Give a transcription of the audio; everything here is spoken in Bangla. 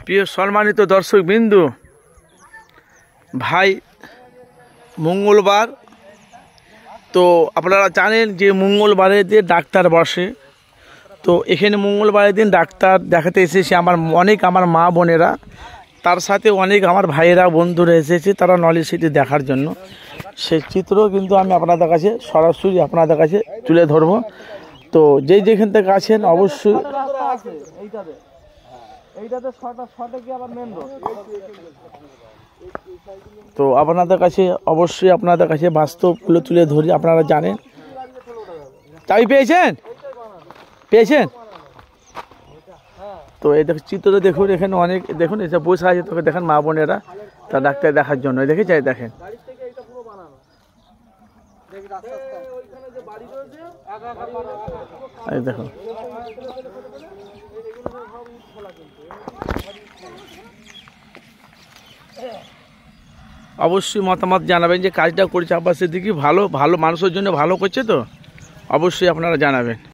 প্রিয় সম্মানিত দর্শক বিন্দু, ভাই মঙ্গলবার তো আপনারা জানেন যে মঙ্গলবারের দিন ডাক্তার বসে। তো এখানে মঙ্গলবারের দিন ডাক্তার দেখাতে এসেছে আমার মা বোনেরা, তার সাথে অনেক আমার ভাইয়েরা বন্ধুরা এসেছে তারা নলেজ সিটি দেখার জন্য। সেই চিত্র কিন্তু আমি আপনাদের কাছে সরাসরি আপনাদের কাছে তুলে ধরবো। তো যেখান থেকে আছেন অবশ্যই তো আপনাদের কাছে অবশ্যই বাস্তবগুলো তুলে ধরি। আপনারা জানেন চাবি পেয়েছেন তো এই চিত্র দেখুন, এখানে অনেক দেখুন এসে বসে আছে, তোকে দেখেন মা বোনেরা তা ডাক্তার দেখার জন্য দেখেন। দেখুন অবশ্যই মতামত জানাবেন যে কাজটা করছে আব্বাস সিদ্দিকী ভালো মানুষের জন্য ভালো করছে, তো অবশ্যই আপনারা জানাবেন।